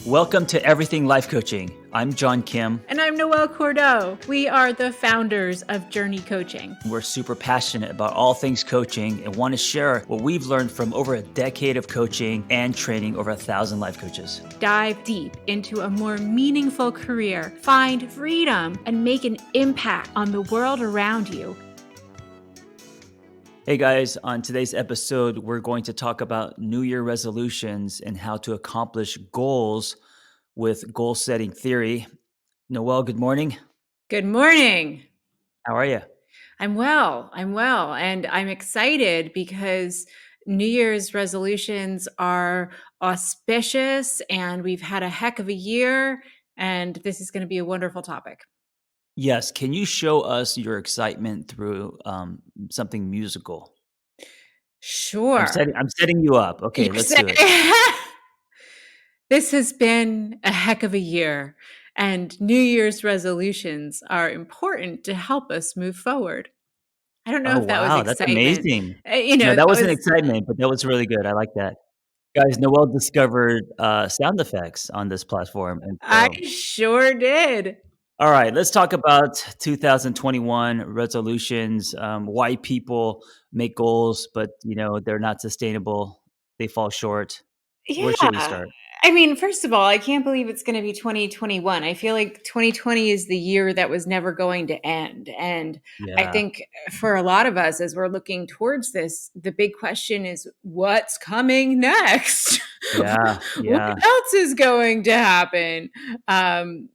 Welcome to Everything Life Coaching. I'm John Kim. And I'm Noelle Cordeaux. We are the founders of JRNI Coaching. We're super passionate about all things coaching and want to share what we've learned from over a decade of coaching and training over 1,000 life coaches. Dive deep into a more meaningful career, find freedom, and make an impact on the world around you. Hey guys, on today's episode, we're going to talk about New Year resolutions and how to accomplish goals with goal setting theory. Noelle, good morning. Good morning. How are you? I'm well. And I'm excited because New Year's resolutions are auspicious and we've had a heck of a year. And this is going to be a wonderful topic. Yes. Can you show us your excitement through something musical? Sure. I'm setting you up. Okay, You're let's saying do it. this has been a heck of a year, and New Year's resolutions are important to help us move forward. I don't know Oh, if that was wow, that's excitement. amazing. No, That that wasn't was excitement, but that was really good, I like that. Guys, Noelle discovered, sound effects on this platform, and I so sure did. alright, let's talk about 2021 resolutions, why people make goals, but, they're not sustainable, they fall short. Where should we Yeah. start? I mean, first of all, I can't believe it's gonna be 2021. I feel like 2020 is the year that was never going to end, and I Yeah, think for a lot of us, as we're looking towards this, the big question is, "What's coming next? yeah, What yeah. else is going to happen?"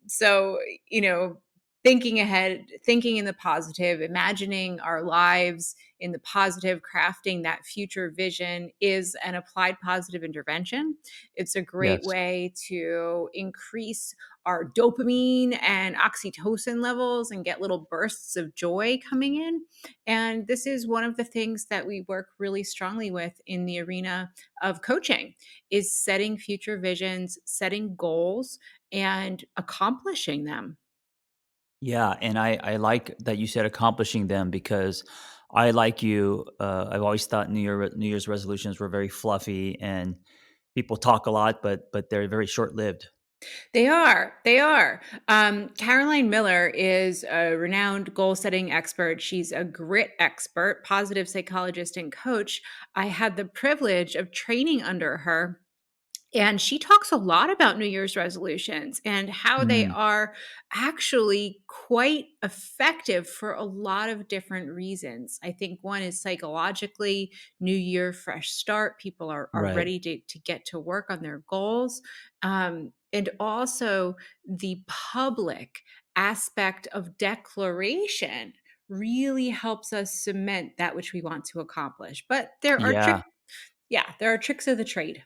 So, you know, thinking ahead, thinking in the positive, imagining our lives in the positive, crafting that future vision is an applied positive intervention. It's a great Yes. way to increase our dopamine and oxytocin levels and get little bursts of joy coming in. And this is one of the things that we work really strongly with in the arena of coaching is setting future visions, setting goals and accomplishing them. Yeah, and I like that you said accomplishing them because I, like you, I've always thought New Year's resolutions were very fluffy and people talk a lot, but they're very short-lived. They are. They are. Caroline Miller is a renowned goal setting expert. She's a grit expert, positive psychologist, and coach. I had the privilege of training under her. And she talks a lot about New Year's resolutions and how they Mm, are actually quite effective for a lot of different reasons. I think one is psychologically, New Year, fresh start. People are right. ready to get to work on their goals. And also the public aspect of declaration really helps us cement that which we want to accomplish. But Yeah. there are tricks of the trade.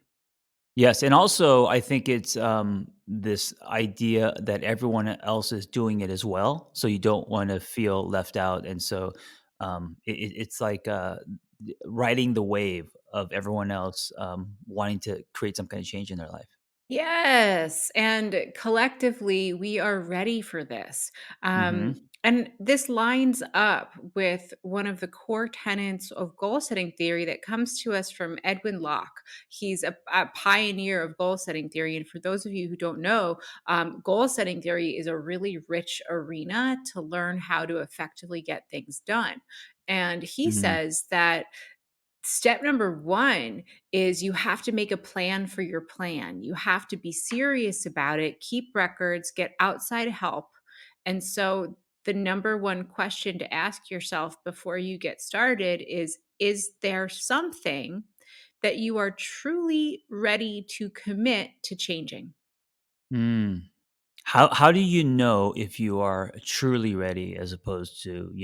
Yes, and also I think it's, this idea that everyone else is doing it as well, so you don't wanna feel left out, and so, it's like, riding the wave of everyone else, wanting to create some kind of change in their life. Yes, and collectively, we are ready for this. Mhm. And this lines up with one of the core tenets of goal setting theory that comes to us from Edwin Locke. He's a pioneer of goal setting theory. And for those of you who don't know, goal setting theory is a really rich arena to learn how to effectively get things done. And he Mhm. says that step number one is you have to make a plan for your plan. You have to be serious about it, keep records, get outside help. And so, the number one question to ask yourself before you get started is there something that you are truly ready to commit to changing? Mm. How do you know if you are truly ready as opposed to,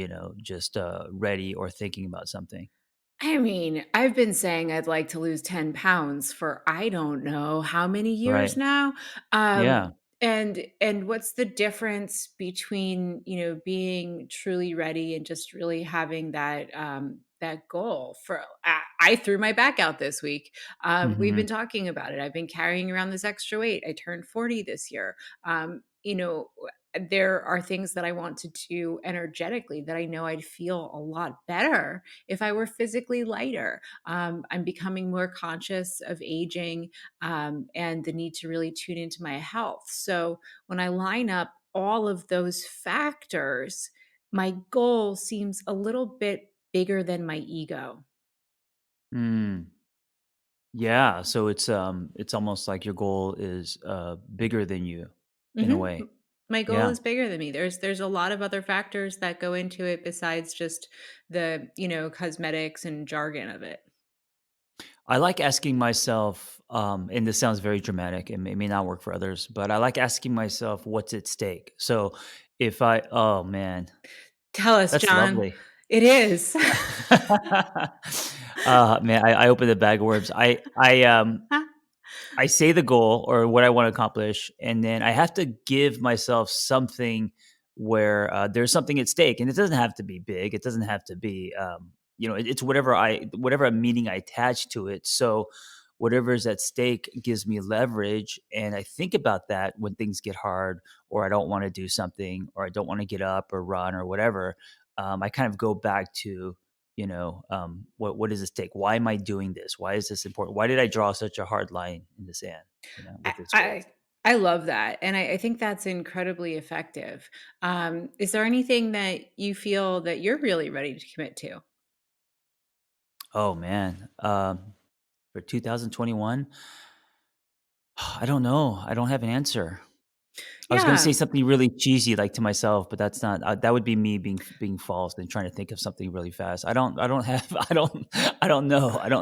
just, ready or thinking about something? I mean, I've been saying I'd like to lose 10 pounds for I don't know how many years Right. now. Yeah. And what's the difference between, being truly ready and just really having that goal for I threw my back out this week. We've been Mhm. talking about it. I've been carrying around this extra weight. I turned 40 this year. there are things that I want to do energetically that I know I'd feel a lot better if I were physically lighter. I'm becoming more conscious of aging, and the need to really tune into my health. So when I line up all of those factors, my goal seems a little bit bigger than my ego. Mm. Yeah, so it's almost like your goal is, bigger than you in a Mhm. way. My goal Yeah. is bigger than me. There's a lot of other factors that go into it besides just the, cosmetics and jargon of it. I like asking myself, and this sounds very dramatic and may not work for others, but I like asking myself what's at stake. So if I oh man, Tell us, that's John. lovely. It is. Man, I opened a bag of worms. I say the goal or what I want to accomplish, and then I have to give myself something where there's something at stake, and it doesn't have to be big. It doesn't have to be, it's whatever meaning I attach to it. So whatever is at stake gives me leverage, and I think about that when things get hard, or I don't want to do something, or I don't want to get up or run or whatever. I kind of go back to what does this take? Why am I doing this? Why is this important? Why did I draw such a hard line in the sand, I with this goal? I I love that, and I think that's incredibly effective. Is there anything that you feel that you're really ready to commit to? Oh man. For 2021, I don't know. I don't have an answer. I was gonna say Yeah. something really cheesy, like, to myself, but that's not that would be me being false and trying to think of something really fast. I don't have I don't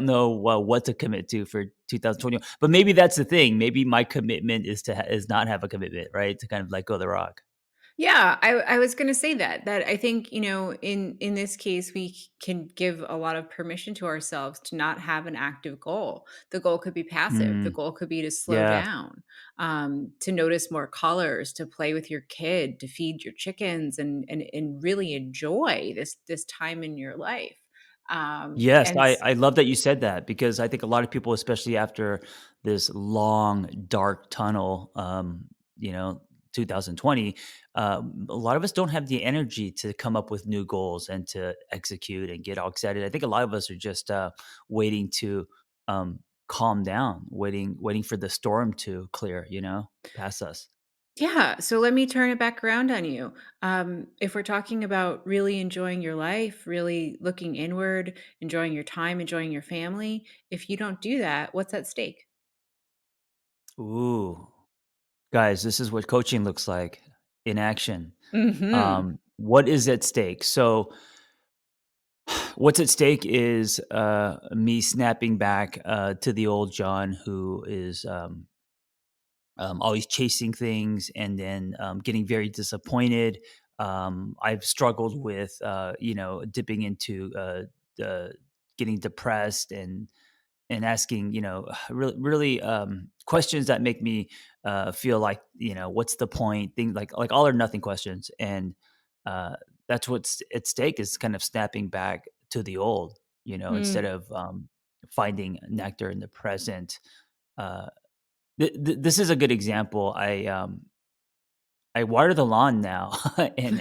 know what to commit to for 2021, but maybe that's the thing. Maybe my commitment is is not have a commitment, right? To kind of let go of the rock. Yeah, I was gonna say that I think, in this case, we can give a lot of permission to ourselves to not have an active goal. The goal could be passive. The Mm, goal could be to slow yeah. down, to notice more colors, to play with your kid, to feed your chickens, and really enjoy this time in your life. Yes, And I love that you said that because I think a lot of people, especially after this long, dark tunnel, 2020, a lot of us don't have the energy to come up with new goals and to execute and get all excited. I think a lot of us are just waiting to um, calm down, waiting for the storm to clear, past us. Yeah, so let me turn it back around on you. If we're talking about really enjoying your life, really looking inward, enjoying your time, enjoying your family, if you don't do that, what's at stake? Ooh, guys, this is what coaching looks like in action. Mhm. What is at stake? So what's at stake is me snapping back to the old John who is always chasing things and then getting very disappointed. I've struggled with, dipping into getting depressed and asking, really questions that make me feel like, what's the point? Things like all or nothing questions, and uh, that's what's at stake is kind of snapping back to the old, instead Mm. of finding nectar in the present. Uh, this is a good example. I water the lawn now, and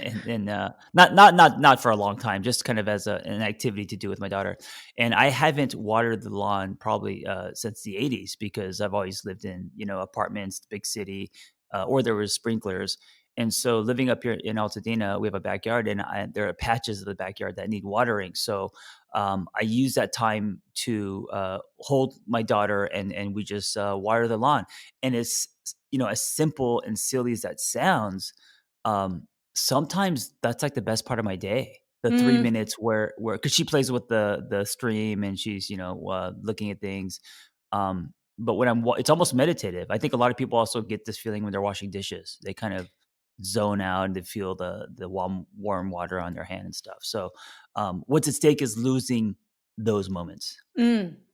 not for a long time, just kind of as an activity to do with my daughter. And I haven't watered the lawn probably since the '80s because I've always lived in apartments, big city, or there was sprinklers. And so living up here in Altadena, we have a backyard, and there are patches of the backyard that need watering. So I use that time to hold my daughter, and we just water the lawn. And it's as simple and silly as that sounds, um, sometimes that's like the best part of my day. The three Mm. minutes where because she plays with the stream and she's looking at things. But when it's almost meditative. I think a lot of people also get this feeling when they're washing dishes. They kind of zone out and they feel the warm water on their hand and stuff. So what's at stake is losing those moments.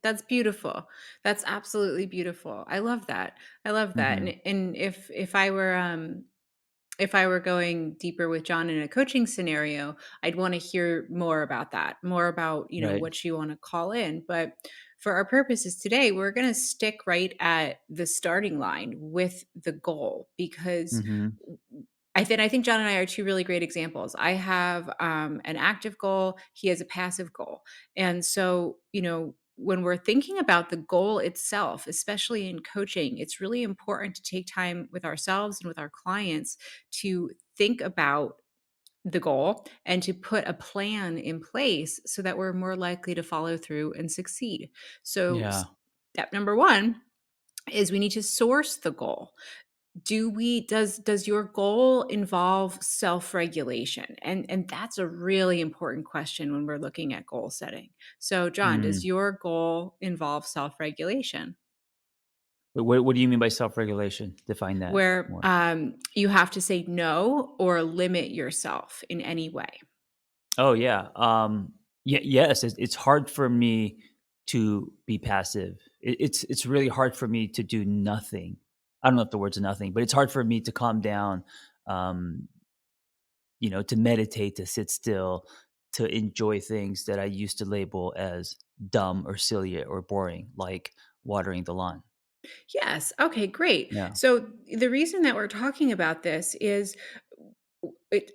That's beautiful. That's absolutely beautiful. I love that. I love that. Hmm. And if I were going deeper with John in a coaching scenario, I'd want to hear more about that, more about, Right. what you want to call in. But for our purposes today, we're going to stick right at the starting line with the goal because Hmm. I think John and I are 2 really great examples. I have, an active goal, he has a passive goal. And so, when we're thinking about the goal itself, especially in coaching, it's really important to take time with ourselves and with our clients to think about the goal and to put a plan in place so that we're more likely to follow through and succeed. So, Yeah. step number 1 is we need to source the goal. Does your goal involve self-regulation? And that's a really important question when we're looking at goal setting. So, John, does Mm. your goal involve self-regulation? What do you mean by self-regulation? Define that Where more. you have to say no or limit yourself in any way. Oh, yeah. Yes, it's hard for me to be passive. It's really hard for me to do nothing. I don't know if the word's nothing, but it's hard for me to calm down, um, to meditate, to sit still, to enjoy things that I used to label as dumb or silly or boring, like watering the lawn. Yes. Okay, great. Yeah. So the reason that we're talking about this is it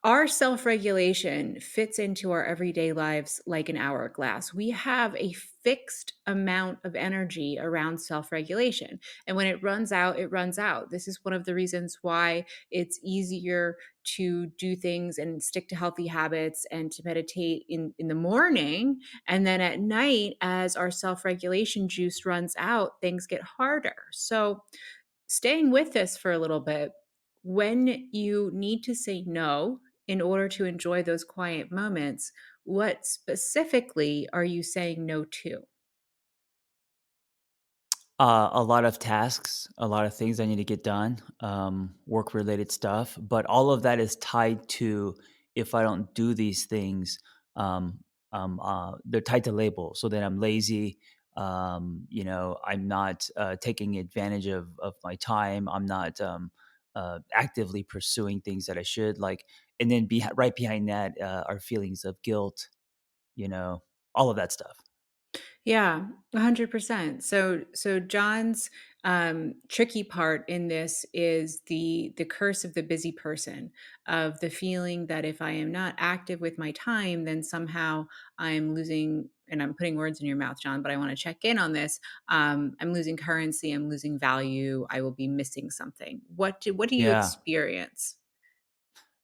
our self-regulation fits into our everyday lives like an hourglass. We have a fixed amount of energy around self-regulation. And when it runs out, it runs out. This is one of the reasons why it's easier to do things and stick to healthy habits and to meditate in the morning. And then at night, as our self-regulation juice runs out, things get harder. So staying with this for a little bit, when you need to say no in order to enjoy those quiet moments, what specifically are you saying no to? A lot of tasks, a lot of things I need to get done, work related stuff, but all of that is tied to if I don't do these things, they're tied to labels. So that I'm lazy, I'm not taking advantage of my time. I'm not actively pursuing things that I should like, and then right behind that are feelings of guilt, you know, all of that stuff. Yeah, 100%. So John's tricky part in this is the curse of the busy person, of the feeling that if I am not active with my time, then somehow I'm losing, and I'm putting words in your mouth, John, but I want to check in on this. I'm losing currency, I'm losing value, I will be missing something. What do you Yeah. experience?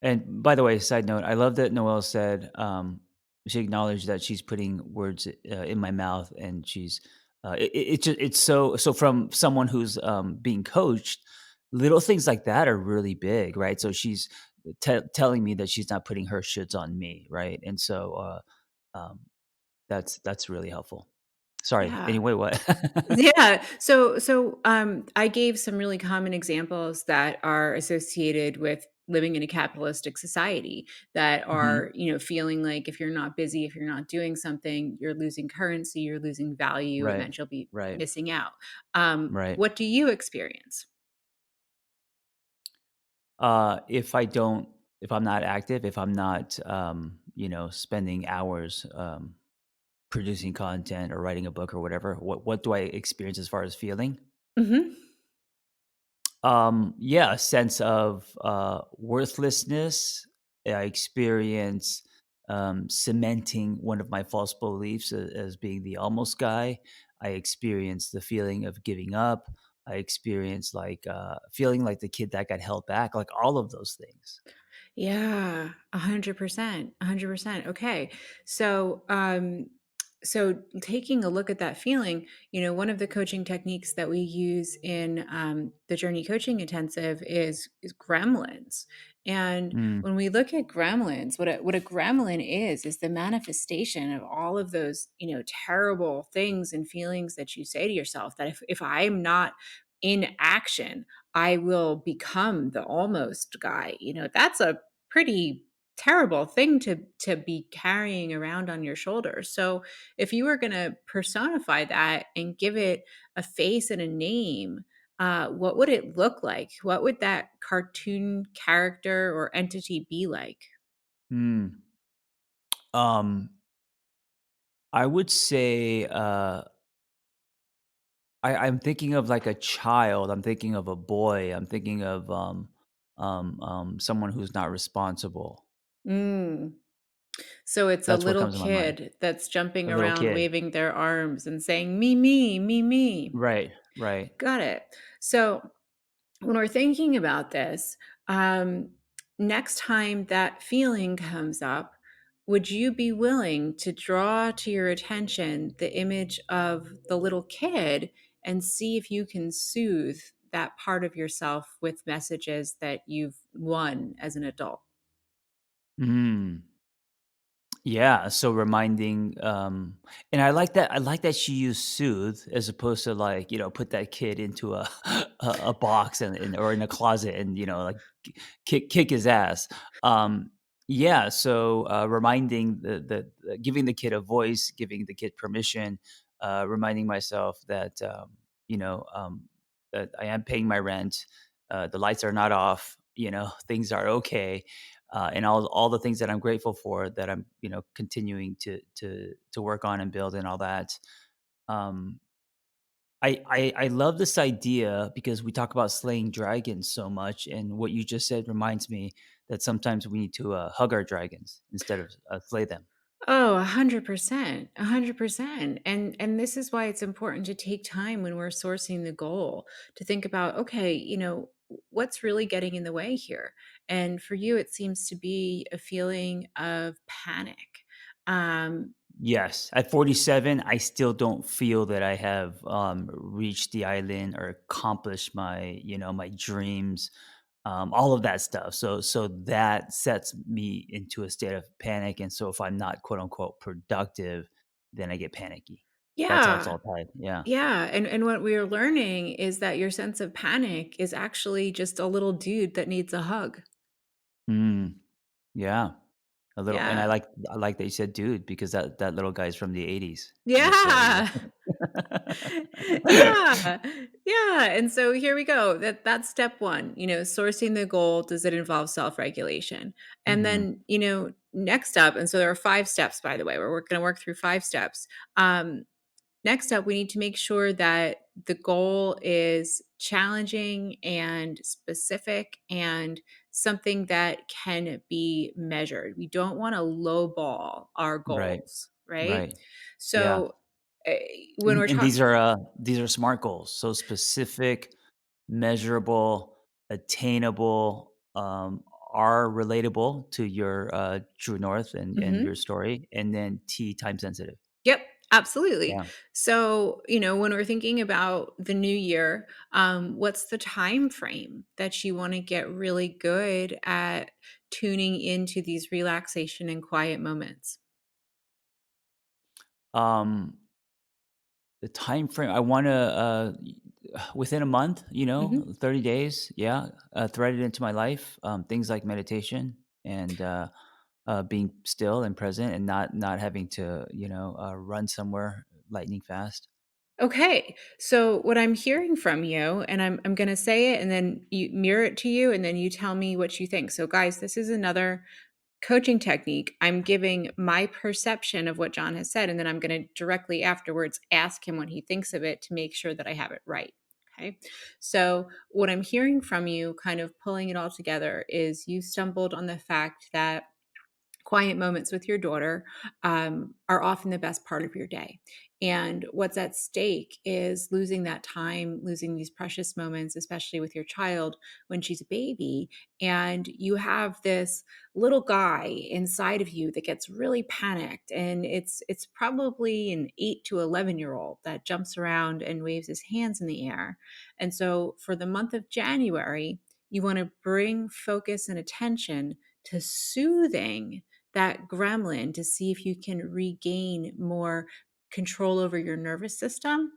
And by the way, side note, I love that Noelle said, she acknowledged that she's putting words in my mouth, and she's it's so from someone who's being coached. Little things like that are really big, right? So she's telling me that she's not putting her shoulds on me, right? And so um, that's really helpful. Sorry. Yeah. Anyway, what? Yeah. So I gave some really common examples that are associated with living in a capitalistic society that Hmm. are, feeling like if you're not busy, if you're not doing something, you're losing currency, you're losing value, and Right. that you'll be Right. missing out. Right. What do you experience? If I don't if I'm not active, if I'm not, spending hours, producing content or writing a book or whatever, what do I experience as far as feeling? Hmm. Yeah, a sense of, worthlessness. I experience, cementing one of my false beliefs as being the almost guy. I experience the feeling of giving up. I experience, like, feeling like the kid that got held back, like, all of those things. Yeah, 100%, 100%. Okay. So, so taking a look at that feeling, one of the coaching techniques that we use in the JRNI Coaching Intensive is gremlins. And Mm. when we look at gremlins, what a gremlin is the manifestation of all of those, terrible things and feelings that you say to yourself that if I'm not in action, I will become the almost guy. That's a pretty terrible thing to be carrying around on your shoulders. So if you were going to personify that and give it a face and a name, what would it look like? What would that cartoon character or entity be like? Mm. Um, I would say, I'm thinking of like a child. I'm thinking of a boy. I'm thinking of someone who's not responsible. Mm. So it's a That's what little comes to my mind. kid that's jumping A little around kid. waving their arms and saying, "Me, me, me, me." Right, right. Got it. So when we're thinking about this, um, next time that feeling comes up, would you be willing to draw to your attention the image of the little kid and see if you can soothe that part of yourself with messages that you've won as an adult? Mm. Yeah, so reminding, and I like that she used soothe as opposed to, like, put that kid into a a box and or in a closet and, like, kick his ass. Um, yeah, so, reminding giving the kid a voice, giving the kid permission, reminding myself that, that I am paying my rent, the lights are not off, things are okay, and all the things that I'm grateful for that I'm, continuing to work on and build and all that. Um, I love this idea because we talk about slaying dragons so much, and what you just said reminds me that sometimes we need to hug our dragons instead of slay them. Oh, 100%, 100%. And this is why it's important to take time when we're sourcing the goal to think about, okay, what's really getting in the way here? And for you, it seems to be a feeling of panic. Um, Yes, at 47, I still don't feel that I have reached the island or accomplished my dreams, all of that stuff. So that sets me into a state of panic, and so if I'm not quote unquote productive, then I get panicky. That's how it's yeah. all tied. Yeah. Yeah, and what we're learning is that your sense of panic is actually just a little dude that needs a hug. Mm, yeah. A little, and I Yeah. like I like that you said "dude" because that little guy's from the '80s, and so Yeah. yeah. Yeah. Yeah, and so here we go. That's step 1, sourcing the goal, does it involve self-regulation? And Mhm. then, next up, and so there are 5 steps, by the way, we're gonna work through 5 steps. Next up, we need to make sure that the goal is challenging and specific and something that can be measured. We don't want to lowball our Right. goals, right? Right. Yeah. So when And we're and talking, these are SMART goals, so specific, measurable, attainable, are relatable to your, true north and your story, and then T, time sensitive. yep, absolutely. Yeah. So, when we're thinking about the new year, what's the time frame that you want to get really good at tuning into these relaxation and quiet moments? Um, the time frame I wanna, within a month, Mhm. 30 days, yeah, thread it into my life, things like meditation and, being still and present and not having to, run somewhere lightning fast. Okay. So what I'm hearing from you, and I'm going to say it and then you mirror it to you and then you tell me what you think. So guys, this is another coaching technique. I'm giving my perception of what John has said and then I'm going to directly afterwards ask him what he thinks of it to make sure that I have it right. Okay. So what I'm hearing from you kind of pulling it all together is you stumbled on the fact that quiet moments with your daughter are often the best part of your day. And what's at stake is losing that time, losing these precious moments, especially with your child when she's a baby. And you have this little guy inside of you that gets really panicked. And it's probably an 8 to 11-year-old that jumps around and waves his hands in the air. And so for the month of January, you want to bring focus and attention to soothing that gremlin to see if you can regain more control over your nervous system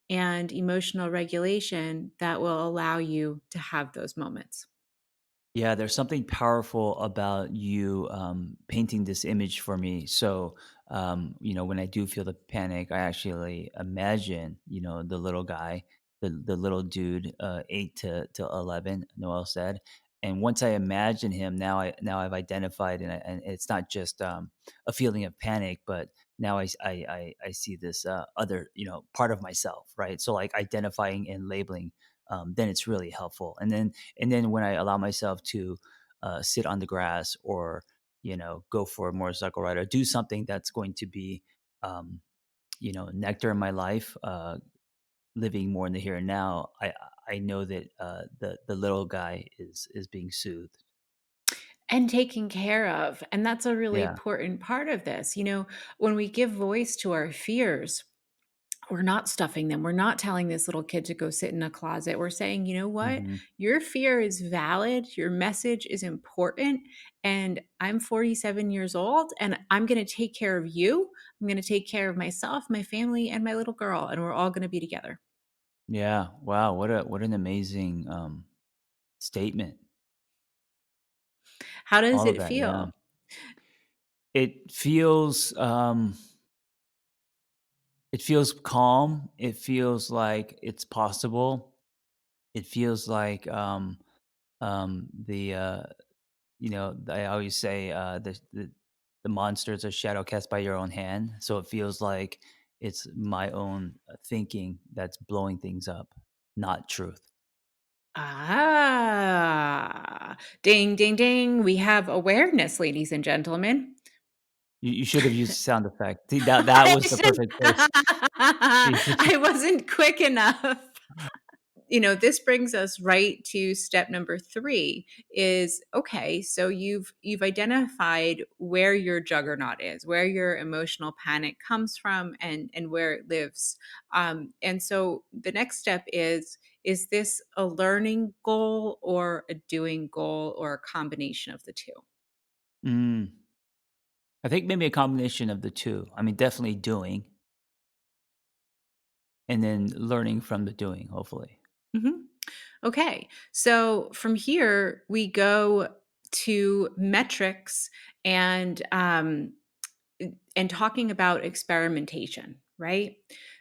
and emotional regulation that will allow you to have those moments. Yeah, there's something powerful about you painting this image for me. So, when I do feel the panic, I actually imagine, the little guy, the little dude, 8 to 11. Noel said, and once I imagine him, now I've identified, and it's not just a feeling of panic, but now I see this other part of myself, right? So like identifying and labeling then it's really helpful. And then when I allow myself to sit on the grass, or go for a motorcycle ride, or do something that's going to be um, nectar in my life, living more in the here and now, I know that the little guy is being soothed. And taken care of, and that's a really Yeah. important part of this. When we give voice to our fears, we're not stuffing them. We're not telling this little kid to go sit in a closet. We're saying, "You know what? Hmm. Your fear is valid. Your message is important. And I'm 47 years old and I'm going to take care of you. I'm going to take care of myself, my family, and my little girl. And we're all going to be together." Yeah. Wow. What an amazing statement. How does All of it that. Yeah. feel? It feels calm. It feels like it's possible. It feels like I always say, the monster is a shadow cast by your own hand. So it feels like it's my own thinking that's blowing things up, not truth. Ah, ding, ding, ding. We have awareness, ladies and gentlemen. You should have used sound effect. See, that I was the should perfect place. I wasn't quick enough. This brings us right to step number 3 is, okay, so you've identified where your juggernaut is, where your emotional panic comes from, and where it lives. And so the next step is this a learning goal or a doing goal or a combination of the two? Mm. I think maybe a combination of the two. I mean, definitely doing, and then learning from the doing, hopefully. Mhm. Okay. So from here, we go to metrics and talking about experimentation, right?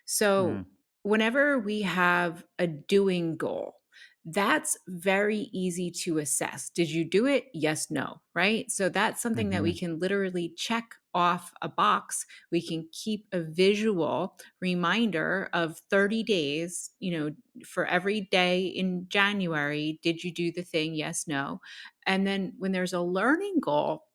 So, Mm. whenever we have a doing goal, that's very easy to assess. Did you do it? Yes, no, right? So, that's something that we Mhm. can literally check off a box. We can keep a visual reminder of 30 days, for every day in January. Did you do the thing? Yes, no. And then when there's a learning goal,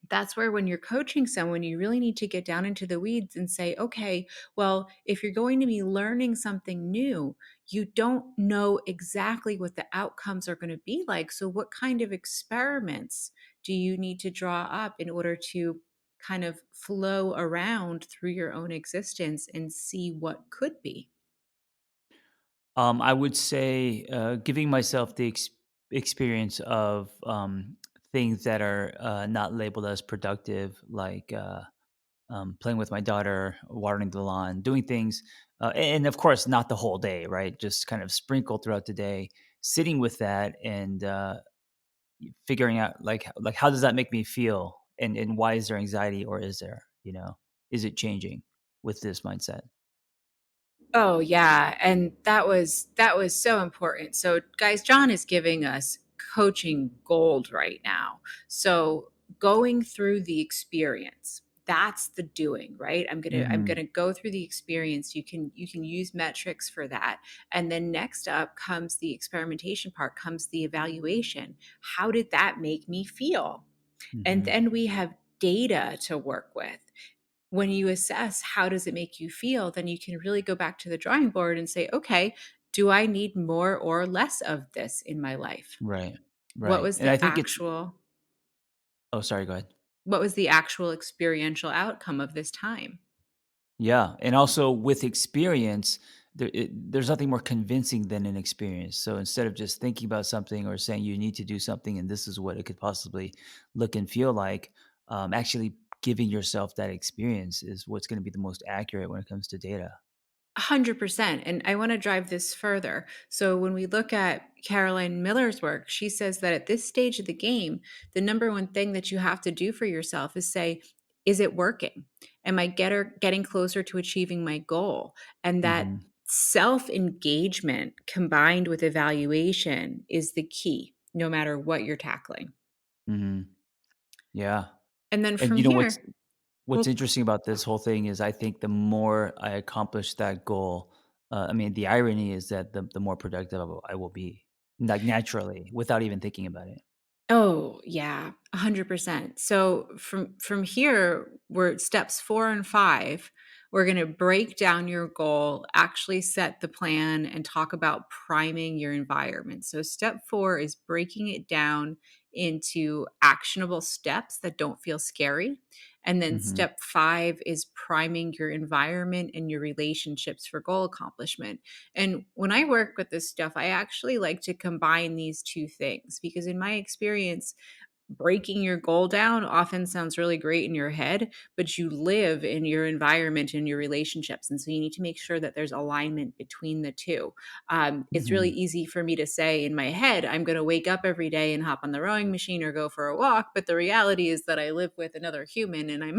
that's where when you're coaching someone, you really need to get down into the weeds and say, okay, well, if you're going to be learning something new, you don't know exactly what the outcomes are going to be like. So, what kind of experiments do you need to draw up in order to kind of flow around through your own existence and see what could be? I would say, giving myself the experience of things that are not labeled as productive, like playing with my daughter, watering the lawn, doing things, and of course, not the whole day, right? Just kind of sprinkled throughout the day, sitting with that, and figuring out, like how does that make me feel, and why is there anxiety, or is there, is it changing with this mindset? Oh yeah, and that was so important. So guys, John is giving us coaching gold right now. So going through the experience, that's the doing, right? I'm Hmm. going to go through the experience. You can use metrics for that. And then next up comes the experimentation part, comes the evaluation. How did that make me feel? And Hmm. then we have data to work with. When you assess how does it make you feel, then you can really go back to the drawing board and say, okay, do I need more or less of this in my life? Right. What Right. was And I the think it's. actual Oh, sorry. Go ahead. what was the actual experiential outcome of this time? Yeah, and also with experience, there's nothing more convincing than an experience. So instead of just thinking about something or saying you need to do something and this is what it could possibly look and feel like, actually giving yourself that experience is what's going to be the most accurate when it comes to data. 100%. And I want to drive this further. So, when we look at Caroline Miller's work, she says that at this stage of the game, the number one thing that you have to do for yourself is say, is it working? Am I getting closer to achieving my goal? And that Hmm. self engagement combined with evaluation is the key, no matter what you're tackling. Hmm. Yeah, And then and from what's here, what's well, interesting about this whole thing is I think the more I accomplish that goal, I mean, the irony is that the more productive I will be, like, naturally, without even thinking about it. Oh, yeah, 100%. So from here, we're steps 4 and 5, we're gonna break down your goal, actually set the plan, and talk about priming your environment. So step 4 is breaking it down into actionable steps that don't feel scary. And then Mhm, step 5 is priming your environment and your relationships for goal accomplishment. And when I work with this stuff, I actually like to combine these two things because, in my experience, breaking your goal down often sounds really great in your head, but you live in your environment and your relationships. And so you need to make sure that there's alignment between the two. It's really mhm. easy for me to say in my head, I'm going to wake up every day and hop on the rowing machine or go for a walk. But the reality is that I live with another human and I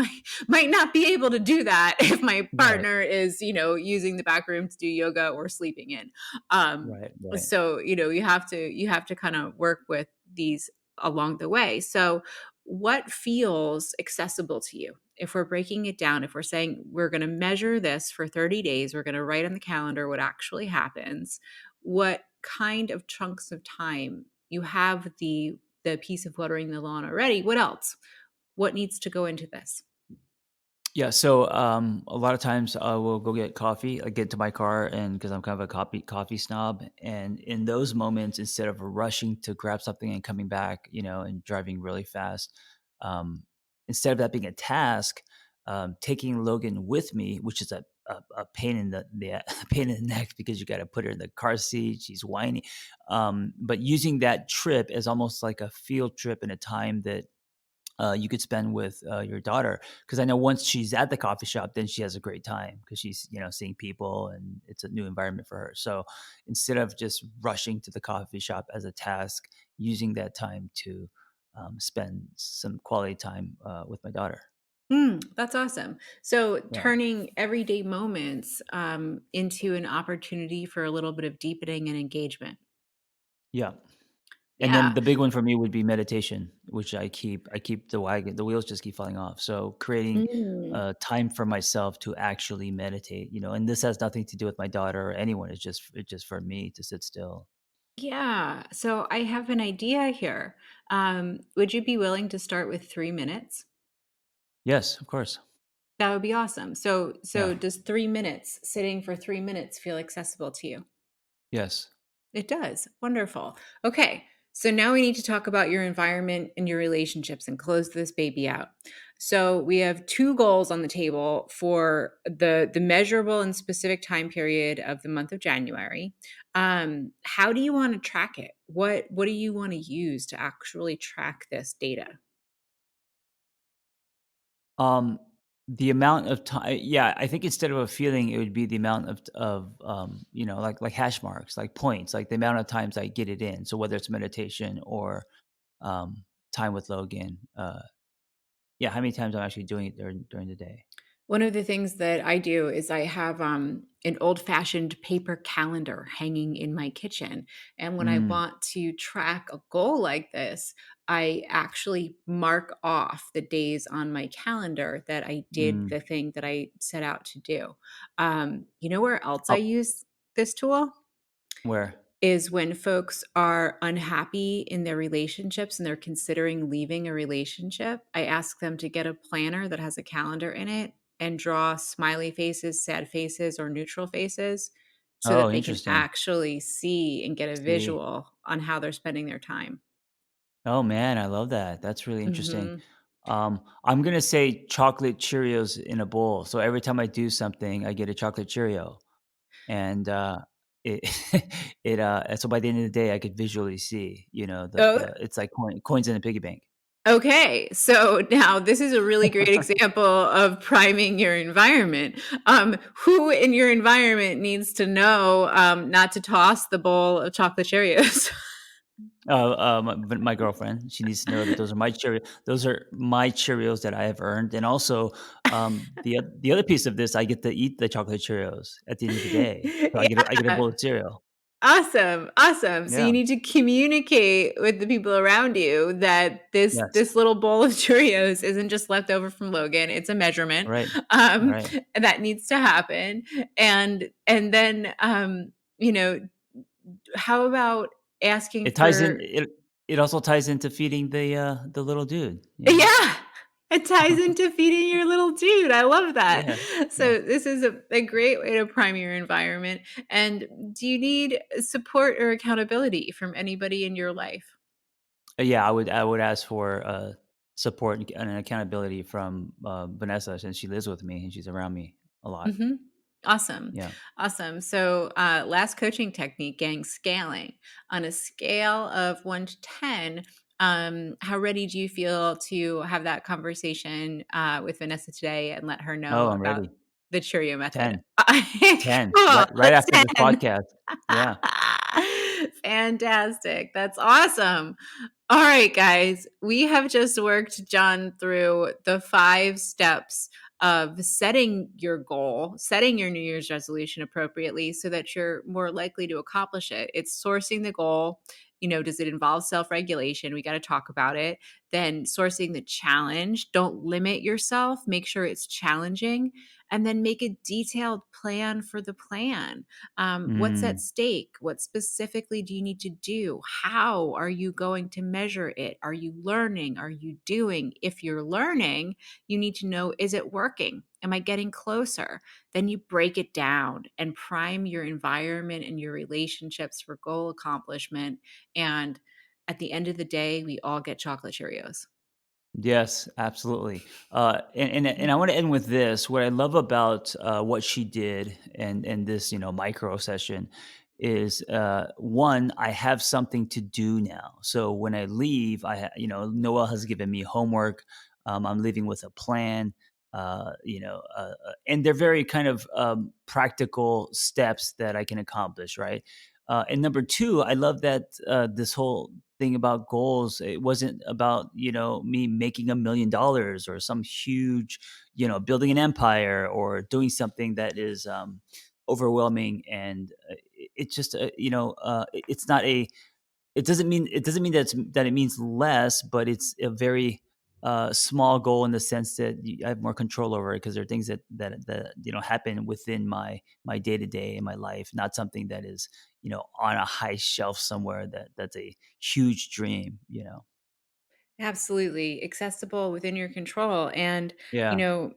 might not be able to do that if my Right, partner is, using the back room to do yoga or sleeping in. Um, right, right. so, you have to kind of work with these along the way. So, what feels accessible to you? If we're breaking it down, if we're saying we're going to measure this for 30 days, we're going to write on the calendar what actually happens, what kind of chunks of time you have the piece of watering the lawn already? What else? What needs to go into this? Yeah, so, a lot of times I will go get coffee. I get to my car, and because I'm kind of a coffee snob, and in those moments, instead of rushing to grab something and coming back, and driving really fast, um, instead of that being a task, taking Logan with me, which is a pain in the a pain in the neck because you gotta put her in the car seat, she's whiny, but using that trip as almost like a field trip and a time that you could spend with your daughter, because I know once she's at the coffee shop, then she has a great time because she's seeing people and it's a new environment for her. So instead of just rushing to the coffee shop as a task, using that time to spend some quality time with my daughter. That's awesome. So, Yeah, turning everyday moments into an opportunity for a little bit of deepening and engagement. yeah. And then Yeah. the big one for me would be meditation, which I keep the wheels just keep falling off. So creating Mm. time for myself to actually meditate, and this has nothing to do with my daughter or anyone. It's just for me to sit still. Yeah. So I have an idea here. Would you be willing to start with 3 minutes? Yes, of course. That would be awesome. So Yeah. does 3 minutes, sitting for 3 minutes, feel accessible to you? Yes. It does. Wonderful. Okay. So now we need to talk about your environment and your relationships and close this baby out. So we have two goals on the table for the measurable and specific time period of the month of January. How do you want to track it? What do you want to use to actually track this data? Um, the amount of time, yeah, I think instead of a feeling, it would be the amount of like hash marks, like points, like the amount of times I get it in. So whether it's meditation or um, time with Logan, yeah, how many times I'm actually doing it during the day. One of the things that I do is I have an old fashioned paper calendar hanging in my kitchen. And when I Mm, want to track a goal like this, I actually mark off the days on my calendar that I did mm. the thing that I set out to do. You know where else I Oh, use this tool? where? Is when folks are unhappy in their relationships and they're considering leaving a relationship, I ask them to get a planner that has a calendar in it and draw smiley faces, sad faces, or neutral faces so that Oh, they can interesting. actually see and get a See. visual on how they're spending their time. Oh, man, I love that. That's really interesting. Mhm. I'm gonna say chocolate Cheerios in a bowl. So every time I do something, I get a chocolate Cheerio, and it and so by the end of the day, I could visually see, Oh, the it's like coins in a piggy bank. okay. So now this is a really great example of priming your environment. Who in your environment needs to know not to toss the bowl of chocolate Cheerios? My girlfriend, she needs to know that those are my Cheerios that I have earned, and also, the other piece of this, I get to eat the chocolate Cheerios at the end of the day, so I get a Yeah. bowl of cereal. Awesome, awesome. So Yeah. you need to communicate with the people around you that this Yes. this little bowl of Cheerios isn't just left over from Logan, it's a measurement, Right. um, Right. that needs to happen, and then, you know, how about asking It ties in for it also ties into feeding the little dude, you know? Yeah, it ties into feeding your little dude, I love that. Yeah. Yeah. So this is a great way to prime your environment, and do you need support or accountability from anybody in your life? Yeah, I would ask for, support and accountability from, Vanessa since she lives with me and she's around me a lot. Mhm. Awesome. Yeah. Awesome. So, last coaching technique, gang scaling. On a scale of 1 to 10, how ready do you feel to have that conversation with Vanessa today and let her know Oh, I'm about ready. the Cheerio method? 10. 10. Cool. Right after this 10. podcast. Yeah. Fantastic. That's awesome. All right, guys, we have just worked John through the 5 steps of setting your goal, setting your New Year's resolution appropriately so that you're more likely to accomplish it. It's sourcing the goal. Does it involve self regulation? We got to talk about it. Then sourcing the challenge. Don't limit yourself, make sure it's challenging. And then make a detailed plan for the plan. What's at Mm. stake? What specifically do you need to do? How are you going to measure it? Are you learning? Are you doing? If you're learning, you need to know, is it working? Am I getting closer? Then you break it down and prime your environment and your relationships for goal accomplishment. And at the end of the day, we all get chocolate Cheerios. Yes, absolutely. And I want to end with this. What I love about what she did and this micro session is one, I have something to do now. So when I leave, Noel has given me homework. I'm leaving with a plan. And they're very kind of practical steps that I can accomplish. Right. And number two, I love that this whole thing about goals, it wasn't about me making $1 million or some huge building an empire or doing something that is overwhelming. And it just it's not a it doesn't mean that it means less, but it's a very small goal in the sense that I have more control over it because there are things that happen within my day to day in my life, not something that is on a high shelf somewhere that's a huge dream. Absolutely. Accessible within your control. And, you Yeah. know,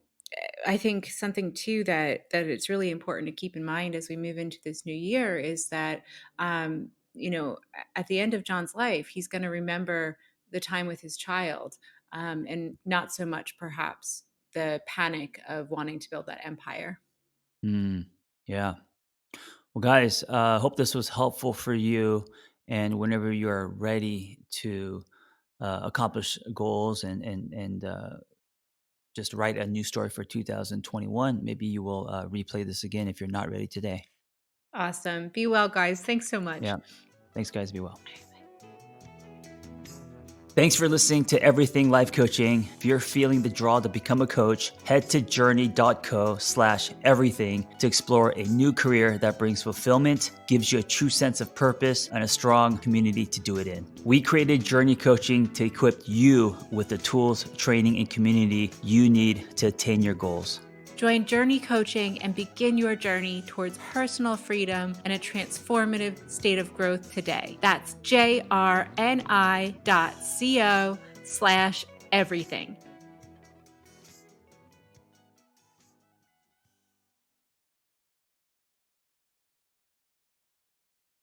I think something too that it's really important to keep in mind as we move into this new year is that at the end of John's life, he's going to remember the time with his child, and not so much perhaps the panic of wanting to build that empire. Mm, yeah. Well, guys, hope this was helpful for you. And whenever you are ready to accomplish goals and just write a new story for 2021, maybe you will replay this again if you're not ready today. Awesome. Be well, guys. Thanks so much. Yeah. Thanks, guys. Be well. Thanks for listening to Everything Life Coaching. If you're feeling the draw to become a coach, head to journey.co/everything to explore a new career that brings fulfillment, gives you a true sense of purpose, and a strong community to do it in. We created Journey Coaching to equip you with the tools, training, and community you need to attain your goals. Join Journey Coaching and begin your journey towards personal freedom and a transformative state of growth today. That's JRNI.co/everything.